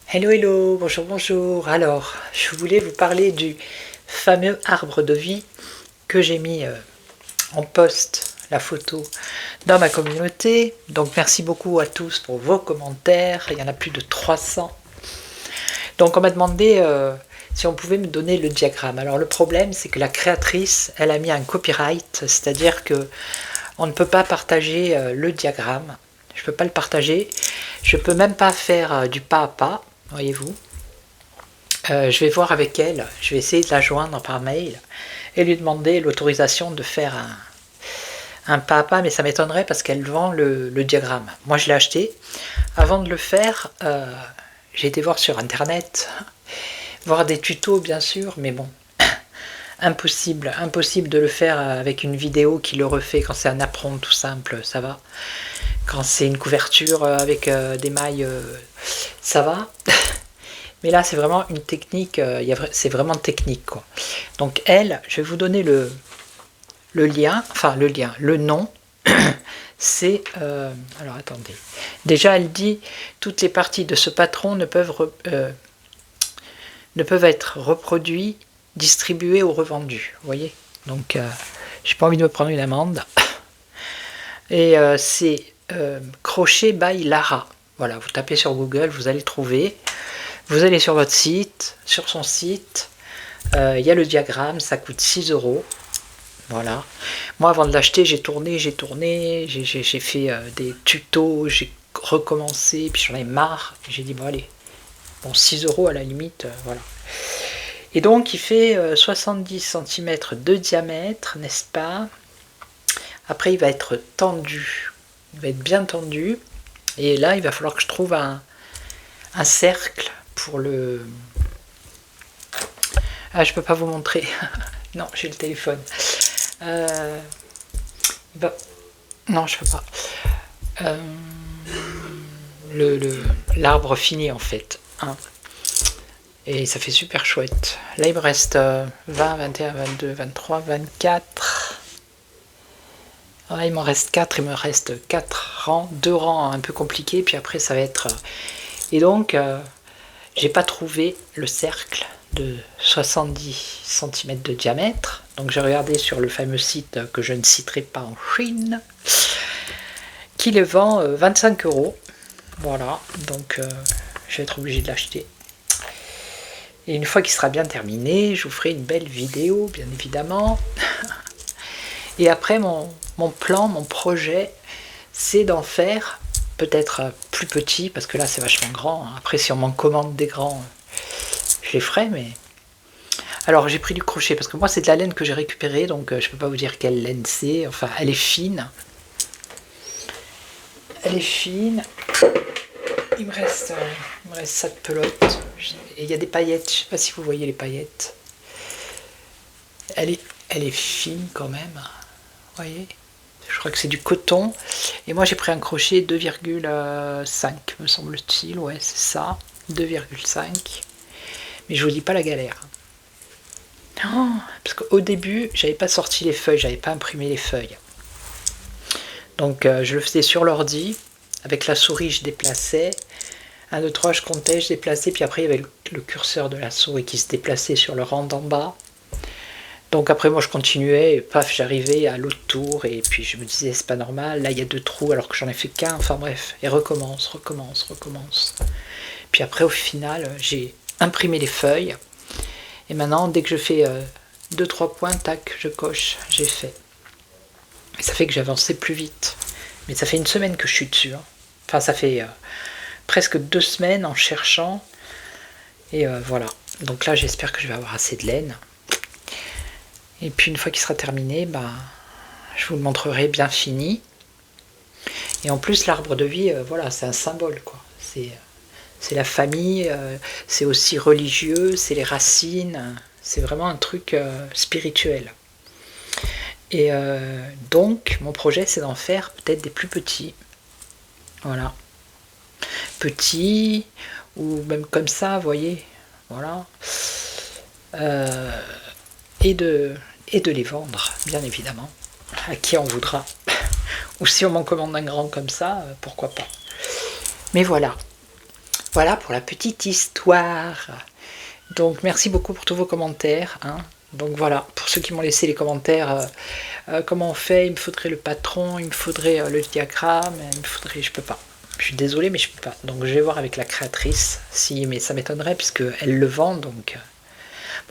Hello, hello, bonjour, bonjour. Alors, je voulais vous parler du fameux arbre de vie que j'ai mis en post, la photo, dans ma communauté. Donc, merci beaucoup à tous pour vos commentaires. Il y en a plus de 300. Donc, on m'a demandé si on pouvait me donner le diagramme. Alors, le problème, c'est que la créatrice, elle a mis un copyright, c'est-à-dire que on ne peut pas partager le diagramme. Je ne peux pas le partager. Je ne peux même pas faire du pas à pas, voyez-vous. Je vais voir avec elle, je vais essayer de la joindre par mail et lui demander l'autorisation de faire un pas à pas, mais ça m'étonnerait parce qu'elle vend le diagramme. Moi je l'ai acheté. Avant de le faire, j'ai été voir sur internet, voir des tutos bien sûr, mais bon, impossible de le faire avec une vidéo qui le refait quand c'est un apron tout simple, ça va. Quand c'est une couverture avec des mailles, ça va. Mais là, c'est vraiment une technique, c'est vraiment technique, quoi. Donc elle, je vais vous donner le lien, enfin le nom. C'est, alors attendez. Déjà, elle dit, toutes les parties de ce patron ne peuvent être reproduites, distribuées ou revendues. Vous voyez. Donc, j'ai pas envie de me prendre une amende. Et c'est Crochet by Lara. Voilà, vous tapez sur Google, vous allez le trouver. Vous allez sur votre site, sur son site, il y a le diagramme, ça coûte 6 €. Voilà. Moi, avant de l'acheter, j'ai tourné, j'ai fait des tutos, j'ai recommencé, puis j'en ai marre. J'ai dit, bon, allez, bon, 6 € à la limite, voilà. Et donc, il fait 70 cm de diamètre, n'est-ce pas? Après, il va être tendu, il va être bien tendu. Et là, il va falloir que je trouve un cercle pour le... Ah, je peux pas vous montrer. Non, j'ai le téléphone. Non, je peux pas. L'arbre fini en fait. Hein. Et ça fait super chouette. Là, il me reste 20, 21, 22, 23, 24. Ouais, il m'en reste 4. Il me reste 4 rangs. 2 rangs un peu compliqués. Puis après, ça va être... Et donc, j'ai pas trouvé le cercle de 70 cm de diamètre. Donc j'ai regardé sur le fameux site que je ne citerai pas en Chine, qui le vend 25 €. Voilà, donc je vais être obligé de l'acheter. Et une fois qu'il sera bien terminé, je vous ferai une belle vidéo, bien évidemment. Et après, mon plan, mon projet, c'est d'en faire peut-être plus petit, parce que là c'est vachement grand. Après, si on m'en commande des grands, je les ferai, mais... Alors j'ai pris du crochet, parce que moi c'est de la laine que j'ai récupérée, donc je peux pas vous dire quelle laine c'est, enfin elle est fine. Elle est fine. Il me reste ça de pelote. Et il y a des paillettes, je sais pas si vous voyez les paillettes. Elle est fine quand même, vous voyez. Je crois que c'est du coton. Et moi j'ai pris un crochet 2,5 me semble-t-il, ouais c'est ça, 2,5. Mais je vous dis pas la galère. Oh, parce qu'au début, j'avais pas sorti les feuilles, j'avais pas imprimé les feuilles. Donc je le faisais sur l'ordi, avec la souris je déplaçais, 1, 2, 3 je comptais, je déplaçais, puis après il y avait le curseur de la souris qui se déplaçait sur le rang d'en bas. Donc après moi je continuais, et paf j'arrivais à l'autre tour, et puis je me disais c'est pas normal, là il y a 2 trous alors que j'en ai fait qu'un, enfin bref, et recommence. Puis après au final j'ai imprimé les feuilles, et maintenant dès que je fais 2-3 points, tac, je coche, j'ai fait. Et ça fait que j'ai avancé plus vite. Mais ça fait une semaine que je suis dessus. Hein. Enfin, ça fait presque 2 semaines en cherchant. Et voilà. Donc là, j'espère que je vais avoir assez de laine. Et puis une fois qu'il sera terminé, bah, je vous le montrerai bien fini. Et en plus, l'arbre de vie, voilà, c'est un symbole, quoi. C'est la famille, c'est aussi religieux, c'est les racines. C'est vraiment un truc spirituel. Et donc, mon projet, c'est d'en faire peut-être des plus petits. Voilà. Petits, ou même comme ça, vous voyez. Voilà. Et de les vendre, bien évidemment. À qui on voudra. Ou si on m'en commande un grand comme ça, pourquoi pas. Mais voilà. Voilà pour la petite histoire. Donc merci beaucoup pour tous vos commentaires. Hein. Donc voilà, pour ceux qui m'ont laissé les commentaires, comment on fait, il me faudrait le patron, il me faudrait le diagramme, il me faudrait... Je peux pas. Je suis désolée, mais je peux pas. Donc je vais voir avec la créatrice, si, mais ça m'étonnerait puisqu'elle le vend. Donc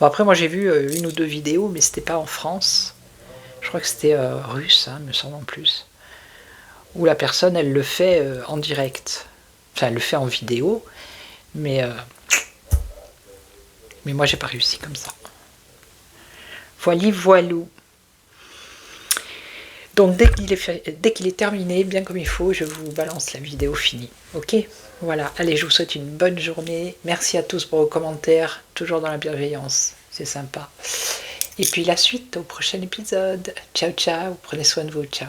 bon, après moi j'ai vu une ou deux vidéos, mais c'était pas en France. Je crois que c'était russe, hein, me semble en plus. Où la personne, elle le fait en direct. Enfin, elle le fait en vidéo, mais moi j'ai pas réussi comme ça. Voilà, voilou. Donc dès qu'il est terminé, bien comme il faut, je vous balance la vidéo finie. Ok? Voilà, allez, je vous souhaite une bonne journée. Merci à tous pour vos commentaires, toujours dans la bienveillance, c'est sympa. Et puis la suite au prochain épisode. Ciao ciao, prenez soin de vous, ciao.